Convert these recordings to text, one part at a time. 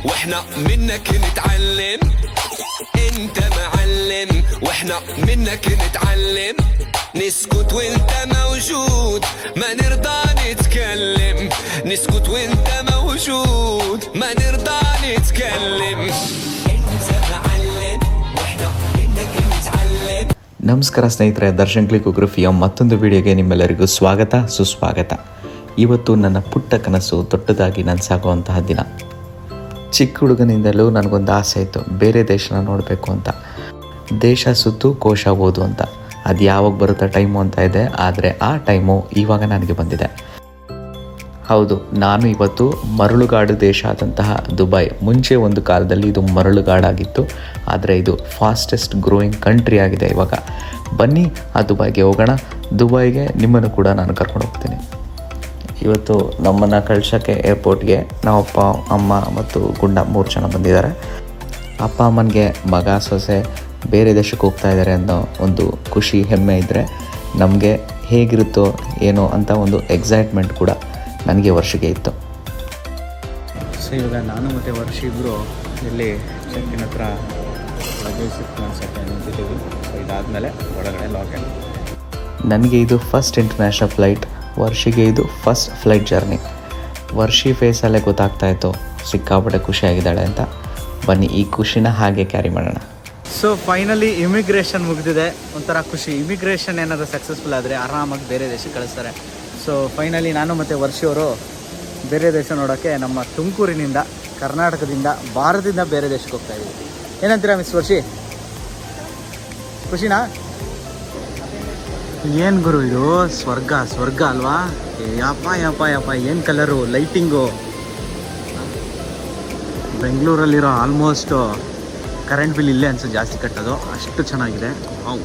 واحنا منك نتعلم انت معلم واحنا منك نتعلم نسكت وانت موجود ما نرضى نتكلم نسكت وانت موجود ما نرضى نتكلم انت معلم واحنا منك نتعلم. ನಮಸ್ಕಾರ ಸ್ನೇಹಿತರೆ, ದರ್ಶನ್ ಕ್ಲಿಕೋಗ್ರಫಿಯ ಮತ್ತೊಂದು ವಿಡಿಯೋಗೆ ನಿಮ್ಮೆಲ್ಲರಿಗೂ ಸ್ವಾಗತ ಸುಸ್ವಾಗತ. ಇವತ್ತು ನನ್ನ ಪುಟ್ಟ ಕನಸು ದೊಡ್ಡದಾಗಿ ನನಸಾಗುವಂತಹ ದಿನ. ಚಿಕ್ಕ ಹುಡುಗನಿಂದಲೂ ನನಗೊಂದು ಆಸೆ ಇತ್ತು, ಬೇರೆ ದೇಶನ ನೋಡಬೇಕು ಅಂತ. ದೇಶ ಸುತ್ತು ಕೋಶ ಓದು ಅಂತ. ಅದು ಯಾವಾಗ ಬರುತ್ತಾ ಟೈಮು ಅಂತ ಇದೆ, ಆದರೆ ಆ ಟೈಮು ಇವಾಗ ನನಗೆ ಬಂದಿದೆ. ಹೌದು, ನಾನು ಇವತ್ತು ಮರಳುಗಾಡು ದೇಶ ಆದಂತಹ ದುಬೈ, ಮುಂಚೆ ಒಂದು ಕಾಲದಲ್ಲಿ ಇದು ಮರಳುಗಾಡಾಗಿತ್ತು, ಆದರೆ ಇದು ಫಾಸ್ಟೆಸ್ಟ್ ಗ್ರೋಯಿಂಗ್ ಕಂಟ್ರಿ ಆಗಿದೆ ಇವಾಗ. ಬನ್ನಿ ಆ ದುಬೈಗೆ ಹೋಗೋಣ. ದುಬೈಗೆ ನಿಮ್ಮನ್ನು ಕೂಡ ನಾನು ಕರ್ಕೊಂಡು ಹೋಗ್ತೀನಿ. ಇವತ್ತು ನಮ್ಮನ್ನು ಕಳ್ಸೋಕ್ಕೆ ಏರ್ಪೋರ್ಟ್ಗೆ ನಮ್ಮಪ್ಪ ಅಮ್ಮ ಮತ್ತು ಗುಂಡ 3 ಜನ ಬಂದಿದ್ದಾರೆ. ಅಪ್ಪ ಅಮ್ಮನಿಗೆ ಮಗ ಸೊಸೆ ಬೇರೆ ದೇಶಕ್ಕೆ ಹೋಗ್ತಾ ಇದ್ದಾರೆ ಅನ್ನೋ ಒಂದು ಖುಷಿ ಹೆಮ್ಮೆ ಇದ್ದರೆ, ನಮಗೆ ಹೇಗಿರುತ್ತೋ ಏನೋ ಅಂತ ಒಂದು ಎಕ್ಸೈಟ್ಮೆಂಟ್ ಕೂಡ ನನಗೆ ವರ್ಷಕ್ಕೆ ಇತ್ತು. ಸೊ ಇವಾಗ ನಾನು ಮತ್ತು ವರ್ಷ ಇಬ್ಬರು ಇಲ್ಲಿ ಚೆಕ್ಕಿನ ಹತ್ರ ಲಗೇಜ್ ಅನ್ಸೋಕ್ಕೆ ನಿಂತಿದ್ದೀವಿ. ಸೊ ಇದಾದಮೇಲೆ ಒಳಗಡೆ ಲಾಗಿನ್. ನನಗೆ ಇದು ಫಸ್ಟ್ ಇಂಟರ್ನ್ಯಾಷನಲ್ ಫ್ಲೈಟ್, ವರ್ಷಿಗೆ ಇದು ಫಸ್ಟ್ ಫ್ಲೈಟ್ ಜರ್ನಿ. ವರ್ಷಿ ಫೇಸಲ್ಲೇ ಗೊತ್ತಾಗ್ತಾಯಿತ್ತು ಸಿಕ್ಕಾಪಟ್ಟೆ ಖುಷಿಯಾಗಿದ್ದಾಳೆ ಅಂತ. ಬನ್ನಿ ಈ ಖುಷಿನ ಹಾಗೆ ಕ್ಯಾರಿ ಮಾಡೋಣ. ಸೊ ಫೈನಲಿ ಇಮಿಗ್ರೇಷನ್ ಮುಗಿದಿದೆ. ಒಂಥರ ಖುಷಿ. ಇಮಿಗ್ರೇಷನ್ ಏನಾದರೂ ಸಕ್ಸಸ್ಫುಲ್ ಆದರೆ ಆರಾಮಾಗಿ ಬೇರೆ ದೇಶಕ್ಕೆ ಕಳಿಸ್ತಾರೆ. ಸೊ ಫೈನಲಿ ನಾನು ಮತ್ತು ವರ್ಷಿಯವರು ಬೇರೆ ದೇಶ ನೋಡೋಕ್ಕೆ ನಮ್ಮ ತುಮಕೂರಿನಿಂದ, ಕರ್ನಾಟಕದಿಂದ, ಭಾರತದಿಂದ ಬೇರೆ ದೇಶಕ್ಕೆ ಹೋಗ್ತಾ ಇದ್ದೀವಿ. ಏನಂತೀರಾ ಮಿಸ್ ವರ್ಷಿ? ಖುಷಿನಾ? ಏನು ಗುರು ಇದು ಸ್ವರ್ಗ ಸ್ವರ್ಗ ಅಲ್ವಾ? ಯಪ್ಪ ಯಪ್ಪ ಯಪ್ಪ, ಏನು ಕಲರು, ಲೈಟಿಂಗು. ಬೆಂಗಳೂರಲ್ಲಿರೋ ಆಲ್ಮೋಸ್ಟು ಕರೆಂಟ್ ಬಿಲ್ ಇಲ್ಲೇ ಅನ್ಸುತ್ತೆ ಜಾಸ್ತಿ ಕಟ್ಟೋದು, ಅಷ್ಟು ಚೆನ್ನಾಗಿದೆ. Wow,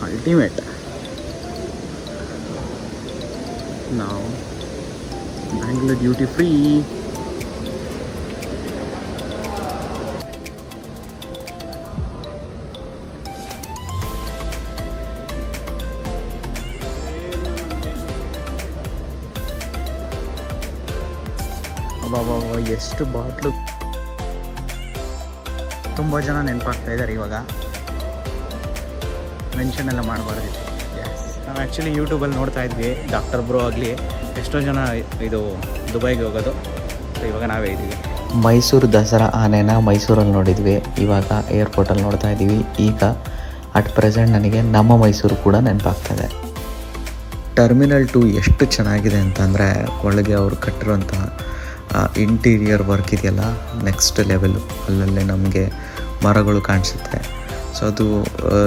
ultimate. ನಾವು ಬ್ಯಾಂಗ್ಳೂರ್ ಡ್ಯೂಟಿ ಫ್ರೀ. ಅಬ್ಬಾ, ಎಷ್ಟು ಬಾಟ್ಲು. ತುಂಬ ಜನ ನೆನಪಾಗ್ತಾ ಇದ್ದಾರೆ ಇವಾಗ. ಮೆನ್ಷನ್ ಎಲ್ಲ ಮಾಡಬಾರ್ದಿತ್ತು. ನಾವು ಆ್ಯಕ್ಚುಲಿ ಯೂಟ್ಯೂಬಲ್ಲಿ ನೋಡ್ತಾ ಇದ್ವಿ, ಡಾಕ್ಟರ್ ಬ್ರೋ ಆಗಲಿ ಎಷ್ಟೋ ಜನ ಇದು ದುಬೈಗೆ ಹೋಗೋದು. ಸೊ ಇವಾಗ ನಾವೇ ಇದ್ದೀವಿ. ಮೈಸೂರು ದಸರಾ ಆನೆನ ಮೈಸೂರಲ್ಲಿ ನೋಡಿದ್ವಿ, ಇವಾಗ ಏರ್ಪೋರ್ಟಲ್ಲಿ ನೋಡ್ತಾ ಇದ್ದೀವಿ. ಈಗ ಅಟ್ ಪ್ರೆಸೆಂಟ್ ನನಗೆ ನಮ್ಮ ಮೈಸೂರು ಕೂಡ ನೆನಪಾಗ್ತದೆ. ಟರ್ಮಿನಲ್ 2 ಎಷ್ಟು ಚೆನ್ನಾಗಿದೆ ಅಂತಂದರೆ, ಒಳಗೆ ಅವರು ಕಟ್ಟಿರುವಂತಹ ಇಂಟೀರಿಯರ್ ವರ್ಕ್ ಇದೆಯಲ್ಲ, ನೆಕ್ಸ್ಟ್ ಲೆವೆಲು. ಅಲ್ಲಲ್ಲೇ ನಮಗೆ ಮರಗಳು ಕಾಣಿಸುತ್ತೆ. ಸೊ ಅದು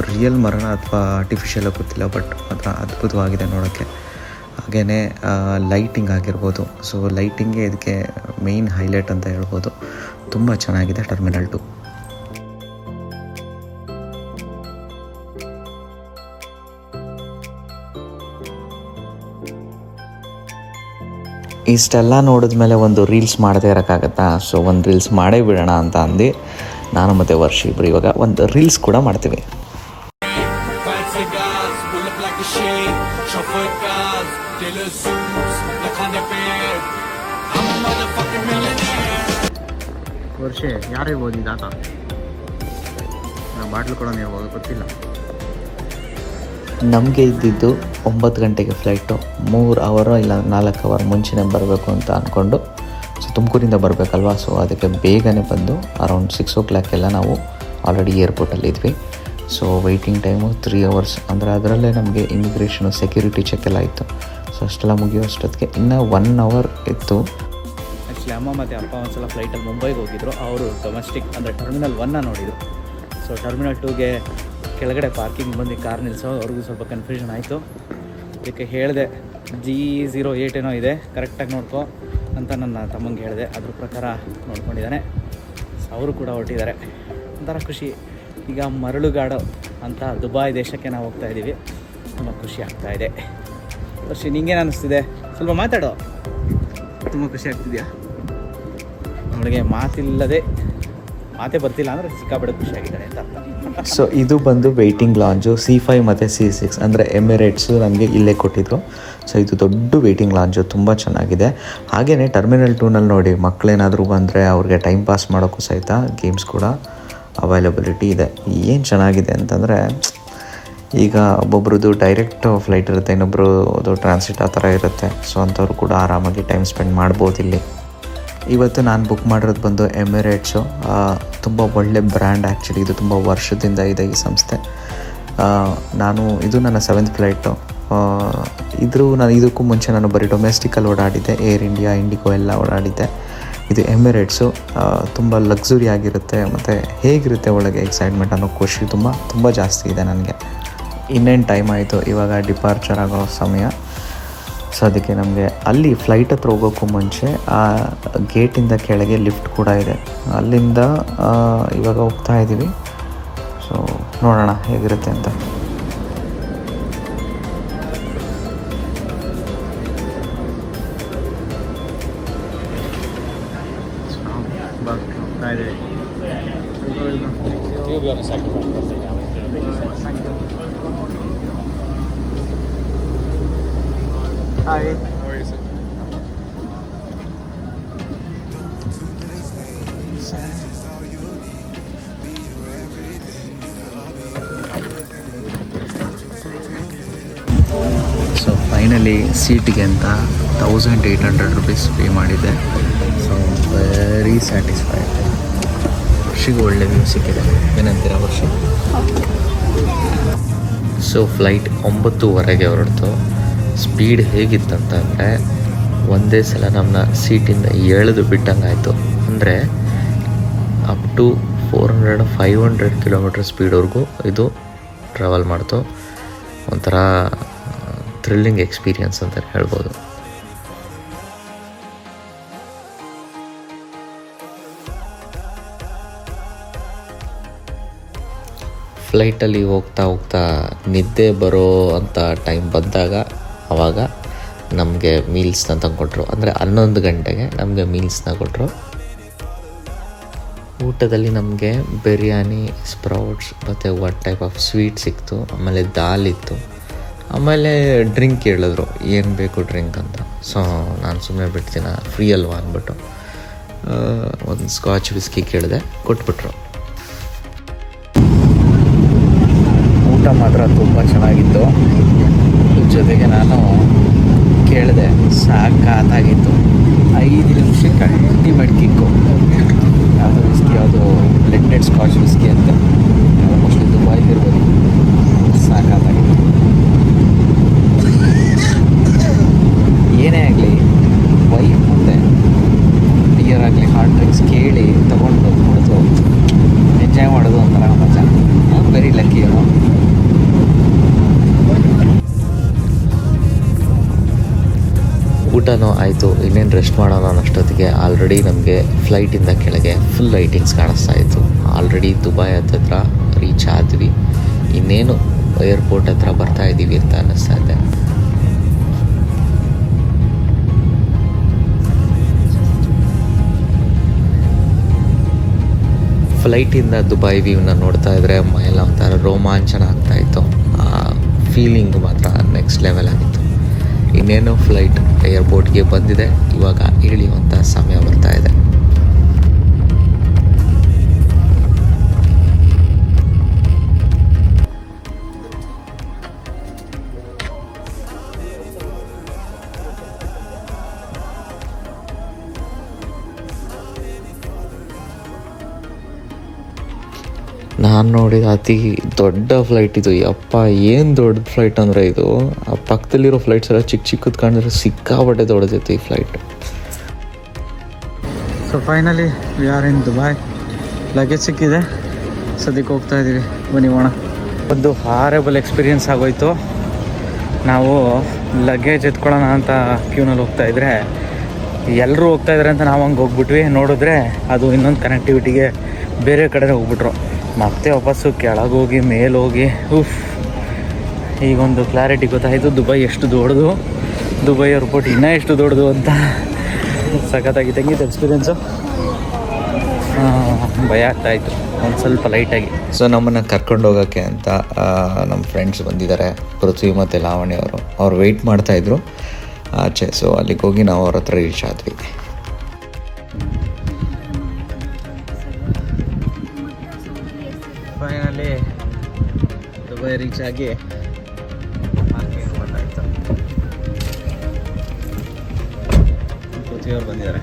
ರಿಯಲ್ ಮರನ ಅಥವಾ ಆರ್ಟಿಫಿಷಿಯಲ್ ಗೊತ್ತಿಲ್ಲ, ಬಟ್ ಮಾತ್ರ ಅದ್ಭುತವಾಗಿದೆ ನೋಡೋಕ್ಕೆ. ಹಾಗೆಯೇ ಲೈಟಿಂಗ್ ಆಗಿರ್ಬೋದು. ಸೊ ಲೈಟಿಂಗೇ ಇದಕ್ಕೆ ಮೇಯ್ನ್ ಹೈಲೈಟ್ ಅಂತ ಹೇಳ್ಬೋದು. ತುಂಬ ಚೆನ್ನಾಗಿದೆ ಟರ್ಮಿನಲ್ 2. ಇಷ್ಟೆಲ್ಲ ನೋಡಿದ್ಮೇಲೆ ಒಂದು ರೀಲ್ಸ್ ಮಾಡದೇ ಇರೋಕ್ಕಾಗತ್ತಾ? ಸೊ ಒಂದು ರೀಲ್ಸ್ ಮಾಡೇ ಬಿಡೋಣ ಅಂತ ಅಂದು ನಾನು ಮತ್ತು ವರ್ಷ ಇಬ್ಬರು ಇವಾಗ ಒಂದು ರೀಲ್ಸ್ ಕೂಡ ಮಾಡ್ತೀವಿ. ವರ್ಷ ಯಾರಿರ್ಬೋದು ಇದಾತ? ಬಾಟ್ಲು ಕೊಡೋನು ಇರ್ಬೋದು, ಗೊತ್ತಿಲ್ಲ. ನಮಗೆ ಇದ್ದಿದ್ದು 9 ಗಂಟೆಗೆ ಫ್ಲೈಟು. 3 ಅವರ್ ಇಲ್ಲ 4 ಅವರ್ ಮುಂಚೆನೇ ಬರಬೇಕು ಅಂತ ಅಂದ್ಕೊಂಡು, ಸೊ ತುಮಕೂರಿಂದ ಬರಬೇಕಲ್ವ, ಸೊ ಅದಕ್ಕೆ ಬೇಗನೆ ಬಂದು ಅರೌಂಡ್ 6 o'clock ಎಲ್ಲ ನಾವು ಆಲ್ರೆಡಿ ಏರ್ಪೋರ್ಟಲ್ಲಿದ್ವಿ. So waiting time 3 hours. ಅಂದರೆ ಅದರಲ್ಲೇ ನಮಗೆ ಇಮಿಗ್ರೇಷನು, ಸೆಕ್ಯೂರಿಟಿ ಚೆಕ್ ಎಲ್ಲ ಇತ್ತು. ಸೊ ಅಷ್ಟೆಲ್ಲ ಮುಗಿಯೋಷ್ಟೊತ್ತಿಗೆ ಇನ್ನೂ 1 hour ಇತ್ತು. ಆ್ಯಕ್ಚುಲಿ ಅಮ್ಮ ಮತ್ತು ಅಪ್ಪ ಒಂದ್ಸಲ ಫ್ಲೈಟಲ್ಲಿ ಮುಂಬೈಗೆ ಹೋಗಿದ್ರು. ಅವರು ಡೊಮೆಸ್ಟಿಕ್ ಅಂದರೆ ಟರ್ಮಿನಲ್ 1 ನೋಡಿದರು. ಸೊ ಟರ್ಮಿನಲ್ 2ಗೆ ಕೆಳಗಡೆ ಪಾರ್ಕಿಂಗ್ ಬಂದು ಕಾರ್ ನಿಲ್ಲಿಸೋ, ಅವ್ರಿಗೂ ಸ್ವಲ್ಪ ಕನ್ಫ್ಯೂಷನ್ ಆಯಿತು. ಅದಕ್ಕೆ ಹೇಳಿದೆ, G08 ಏನೋ ಇದೆ, ಕರೆಕ್ಟಾಗಿ ನೋಡ್ಕೊ ಅಂತ ನನ್ನ ತಮ್ಮಂಗೆ ಹೇಳಿದೆ. ಅದ್ರ ಪ್ರಕಾರ ನೋಡ್ಕೊಂಡಿದ್ದಾನೆ. ಅವರು ಕೂಡ ಹೊರಟಿದ್ದಾರೆ. ಒಂಥರ ಖುಷಿ. ಈಗ ಮರಳುಗಾಡು ಅಂತ ದುಬೈ ದೇಶಕ್ಕೆ ನಾವು ಹೋಗ್ತಾ ಇದ್ದೀವಿ. ತುಂಬ ಖುಷಿ ಆಗ್ತಾಯಿದೆ. ವರ್ಷ ನಿಂಗೇನು ಅನ್ನಿಸ್ತಿದೆ? ಸ್ವಲ್ಪ ಮಾತಾಡೋ. ತುಂಬ ಖುಷಿ ಆಗ್ತಿದೆಯಾ? ಅವಳಿಗೆ ಮಾತೇ ಬರ್ತಿಲ್ಲ ಅಂದರೆ ಸಿಕ್ಕಾಪಟ್ಟೆ ಖುಷಿಯಾಗಿದ್ದಾಳೆ ಅಂತ ಅರ್ಥ. ಸೊ ಇದು ಬಂದು ವೆಯ್ಟಿಂಗ್ ಲಾಂಜು C5 ಮತ್ತು C6 ಅಂದರೆ ಎಮಿರೇಟ್ಸು ನಮಗೆ ಇಲ್ಲೇ ಕೊಟ್ಟಿದ್ರು. ಸೊ ಇದು ದೊಡ್ಡ ವೆಯ್ಟಿಂಗ್ ಲಾಂಜು, ತುಂಬ ಚೆನ್ನಾಗಿದೆ. ಹಾಗೆಯೇ ಟರ್ಮಿನಲ್ 2ನಲ್ಲಿ ನೋಡಿ, ಮಕ್ಕಳೇನಾದರೂ ಬಂದರೆ ಅವ್ರಿಗೆ ಟೈಮ್ ಪಾಸ್ ಮಾಡೋಕ್ಕೂ ಸಹಿತ ಗೇಮ್ಸ್ ಕೂಡ ಅವೈಲಬಿಲಿಟಿ ಇದೆ. ಏನು ಚೆನ್ನಾಗಿದೆ ಅಂತಂದರೆ, ಈಗ ಒಬ್ಬೊಬ್ರದ್ದು ಡೈರೆಕ್ಟ್ ಫ್ಲೈಟ್ ಇರುತ್ತೆ, ಇನ್ನೊಬ್ರದ್ದು ಟ್ರಾನ್ಸಿಟ್ ಆ ಥರ ಇರುತ್ತೆ. ಸೊ ಅಂಥವ್ರು ಕೂಡ ಆರಾಮಾಗಿ ಟೈಮ್ ಸ್ಪೆಂಡ್ ಮಾಡ್ಬೋದು ಇಲ್ಲಿ. ಇವತ್ತು ನಾನು ಬುಕ್ ಮಾಡಿರೋದು ಬಂದು ಎಮಿರೇಟ್ಸು. ತುಂಬ ಒಳ್ಳೆ ಬ್ರ್ಯಾಂಡ್ ಆ್ಯಕ್ಚುಲಿ. ಇದು ತುಂಬ ವರ್ಷದಿಂದ ಇದೆ ಈ ಸಂಸ್ಥೆ. ಇದು ನನ್ನ 7th ಫ್ಲೈಟು. ಇದಕ್ಕೂ ಮುಂಚೆ ನಾನು ಬರೀ ಡೊಮೆಸ್ಟಿಕಲ್ಲಿ ಓಡಾಡಿದ್ದೆ, ಏರ್ ಇಂಡಿಯಾ, ಇಂಡಿಗೋ ಎಲ್ಲ ಓಡಾಡಿದ್ದೆ. ಇದು ಎಮಿರೇಟ್ಸು. ತುಂಬ ಲಕ್ಸುರಿ ಆಗಿರುತ್ತೆ, ಮತ್ತು ಹೇಗಿರುತ್ತೆ ಒಳಗೆ ಎಕ್ಸೈಟ್ಮೆಂಟ್ ಅನ್ನೋ ಖುಷಿ ತುಂಬ ಜಾಸ್ತಿ ಇದೆ ನನಗೆ. ಇನ್ನೇನು ಟೈಮ್ ಆಯಿತು, ಇವಾಗ ಡಿಪಾರ್ಚರ್ ಆಗೋ ಸಮಯ. ಸೊ ಅದಕ್ಕೆ ನಮಗೆ ಅಲ್ಲಿ ಫ್ಲೈಟ್ ಹತ್ರ ಹೋಗೋಕ್ಕೂ ಮುಂಚೆ ಆ ಗೇಟಿಂದ ಕೆಳಗೆ ಲಿಫ್ಟ್ ಕೂಡ ಇದೆ. ಅಲ್ಲಿಂದ ಇವಾಗ ಹೋಗ್ತಾ ಇದ್ದೀವಿ. ಸೊ ನೋಡೋಣ ಹೇಗಿರುತ್ತೆ ಅಂತ. Hi. How are you, sir? So finally ಸೀಟಿಗೆ ಅಂತ 1800 ರುಪೀಸ್ ಪೇ ಮಾಡಿದ್ದೆ. So very satisfied. ವರ್ಷಿಗೆ ಒಳ್ಳೆ ವ್ಯೂ ಸಿಕ್ಕಿದೆ. ಏನಂತೀರಾ ವರ್ಷ? ಸೊ ಫ್ಲೈಟ್ 9:30ಗೆ ಹೊರಡ್ತು. ಸ್ಪೀಡ್ ಹೇಗಿತ್ತಂತಂದರೆ, ಒಂದೇ ಸಲ ನಮ್ಮನ್ನ ಸೀಟಿಂದ ಎಳೆದು ಬಿಟ್ಟಂಗಾಯಿತು. ಅಂದರೆ ಅಪ್ ಟು 400-500 ಕಿಲೋಮೀಟರ್ ಸ್ಪೀಡ್ವರೆಗೂ ಇದು ಟ್ರಾವೆಲ್ ಮಾಡ್ತು. ಒಂಥರ ಥ್ರಿಲ್ಲಿಂಗ್ ಎಕ್ಸ್ಪೀರಿಯನ್ಸ್ ಅಂತ ಹೇಳ್ಬೋದು. ಫ್ಲೈಟಲ್ಲಿ ಹೋಗ್ತಾ ನಿದ್ದೆ ಬರೋ ಅಂಥ ಟೈಮ್ ಬಂದಾಗ ಆವಾಗ ನಮಗೆ ಮೀಲ್ಸ್ನ ತಂದುಕೊಟ್ರು. ಅಂದರೆ 11 ಗಂಟೆಗೆ ನಮಗೆ ಮೀಲ್ಸ್ನ ಕೊಟ್ಟರು. ಊಟದಲ್ಲಿ ನಮಗೆ ಬಿರಿಯಾನಿ, ಸ್ಪ್ರೌಟ್ಸ್ ಮತ್ತು 1 ಟೈಪ್ ಆಫ್ ಸ್ವೀಟ್ ಸಿಕ್ತು. ಆಮೇಲೆ ದಾಲ್ ಇತ್ತು. ಆಮೇಲೆ ಡ್ರಿಂಕ್ ಹೇಳಿದ್ರು, ಏನು ಬೇಕು ಡ್ರಿಂಕ್ ಅಂತ. ಸೊ ನಾನು ಸುಮ್ಮನೆ ಬಿಡ್ತೀನ, ಫ್ರೀ ಅಲ್ವಾ ಅಂದ್ಬಿಟ್ಟು ಒಂದು ಸ್ಕಾಚ್ ವಿಸ್ಕಿ ಕೇಳಿದೆ, ಕೊಟ್ಬಿಟ್ರು. ಊಟ ಮಾತ್ರ ತುಂಬ ಚೆನ್ನಾಗಿತ್ತು. ಜೊತೆಗೆ ನಾನು ಕೇಳಿದೆ, ಸಾಕಾಗಿತ್ತು. 5 ನಿಮಿಷಕ್ಕೆ ಅಲ್ಟಿಮೇಟ್ ಕಿಕ್ಕು. ಯಾವುದು ವಿಸ್ಕಿ, ಯಾವುದು ಬ್ಲೆಂಡೆಡ್ ಸ್ಕಾಚ್ ವಿಸ್ಕಿ ಅಂತ, ಮೋಸ್ಟ್ಲಿ ದುಬೈಲಿರ್ಬೋದು. ಸಾಕಾಗಿತ್ತು. ಏನೇ ಆಗಲಿ, ವೈಫ್ ಮುಂದೆ ಬಿಯರ್ ಆಗಲಿ, ಹಾರ್ಡ್ ಡ್ರಿಂಕ್ಸ್ ಕೇಳಿ ತೊಗೊಂಡು ಕುಡಿದು ಎಂಜಾಯ್ ಮಾಡೋದು ಒಂಥರ ಮಜಾ. ವೆರಿ ಲಕ್ಕಿ ಏನೋ. ಊಟನೂ ಆಯಿತು. ಇನ್ನೇನು ರೆಸ್ಟ್ ಮಾಡೋಣ ಅನ್ನೋಷ್ಟೊತ್ತಿಗೆ ಆಲ್ರೆಡಿ ನಮಗೆ ಫ್ಲೈಟಿಂದ ಕೆಳಗೆ ಫುಲ್ ಲೈಟಿಂಗ್ಸ್ ಕಾಣಿಸ್ತಾ ಇತ್ತು. ಆಲ್ರೆಡಿ ದುಬೈ ಹತ್ತಿರ ರೀಚ್ ಆದ್ವಿ. ಇನ್ನೇನು ಏರ್ಪೋರ್ಟ್ ಹತ್ರ ಬರ್ತಾ ಇದ್ದೀವಿ ಅಂತ ಅನ್ನಿಸ್ತಾ ಇದೆ. ಫ್ಲೈಟಿಂದ ದುಬೈ ವ್ಯೂನ ನೋಡ್ತಾ ಇದ್ದರೆ ಮೈಯೆಲ್ಲ ಒಂಥರ ರೋಮಾಂಚನ ಆಗ್ತಾಯಿತ್ತು. ಆ ಫೀಲಿಂಗ್ ಮಾತ್ರ ನೆಕ್ಸ್ಟ್ ಲೆವೆಲ್ ಆಗಿತ್ತು. ಇನ್ನೇನು ಫ್ಲೈಟ್ ಏರ್ಪೋರ್ಟ್ಗೆ ಬಂದಿದೆ. ಇವಾಗ ಇಳಿಯುವಂಥ ಸಮಯ ಬರ್ತಾ ಇದೆ. ನಾನು ನೋಡಿದ ಅತಿ ದೊಡ್ಡ ಫ್ಲೈಟ್ ಇದು. ಯಪ್ಪ, ಏನು ದೊಡ್ಡ ಫ್ಲೈಟ್ ಅಂದರೆ ಇದು. ಆ ಪಕ್ಕದಲ್ಲಿರೋ ಫ್ಲೈಟ್ಸ್ ಎಲ್ಲ ಚಿಕ್ಕದು ಕಾಣಿದ್ರೆ ಸಿಕ್ಕಾಪಟ್ಟೆ ದೊಡ್ಡದೈತೆ ಈ flight. So finally we are in Dubai. Luggage ಸಿಕ್ಕಿದೆ, ಸದ್ಯಕ್ಕೆ ಹೋಗ್ತಾ ಇದ್ದೀವಿ. ಬನ್ನಿ ಹೋಣ. ಒಂದು ಹಾರೇಬಲ್ ಎಕ್ಸ್ಪೀರಿಯನ್ಸ್ ಆಗೋಯ್ತು. ನಾವು ಲಗೇಜ್ ಎತ್ಕೊಳ್ಳೋಣ ಅಂತ ಕ್ಯೂನಲ್ಲಿ ಹೋಗ್ತಾಯಿದ್ರೆ ಎಲ್ಲರೂ ಹೋಗ್ತಾಯಿದ್ದಾರೆ ಅಂತ ನಾವು ಹಂಗೆ ಹೋಗ್ಬಿಟ್ವಿ. ನೋಡಿದ್ರೆ ಅದು ಇನ್ನೊಂದು ಕನೆಕ್ಟಿವಿಟಿಗೆ ಬೇರೆ ಕಡೆ ಹೋಗ್ಬಿಟ್ರು. ಮತ್ತೆ ವಾಪಸ್ಸು ಕೆಳಗೋಗಿ ಮೇಲೋಗಿ ಈಗೊಂದು ಕ್ಲಾರಿಟಿ ಗೊತ್ತಾಯಿತು ದುಬೈ ಎಷ್ಟು ದೊಡ್ಡದು, ದುಬೈ ಏರ್ಪೋರ್ಟ್ ಇನ್ನೂ ಎಷ್ಟು ದೊಡ್ಡದು ಅಂತ. ಸಖತ್ತಾಗಿ ತಂಗಿತ್ತು ಎಕ್ಸ್ಪೀರಿಯೆನ್ಸು. ಭಯ ಆಗ್ತಾಯಿತ್ತು ಒಂದು ಸ್ವಲ್ಪ ಲೈಟಾಗಿ. ಸೊ ನಮ್ಮನ್ನು ಕರ್ಕೊಂಡು ಹೋಗೋಕ್ಕೆ ಅಂತ ನಮ್ಮ ಫ್ರೆಂಡ್ಸ್ ಬಂದಿದ್ದಾರೆ, ಪೃಥ್ವಿ ಮತ್ತು ಲಾವಣಿ ಅವರು. ಅವ್ರು ವೆಯ್ಟ್ ಮಾಡ್ತಾಯಿದ್ರು ಆಚೆ. ಸೊ ಅಲ್ಲಿಗೆ ಹೋಗಿ ನಾವು ಅವ್ರ ಹತ್ರ ರೀಚ್ ಆದ್ವಿ. ಫೈನಲಿ ದುಬೈ ರೀಚ್ ಆಗಿ ಪಾರ್ಕಿಂಗ್ ಬಂದಾಯಿತು. ಪೃಥ್ವಿಯವ್ರು ಬಂದಿದ್ದಾರೆ.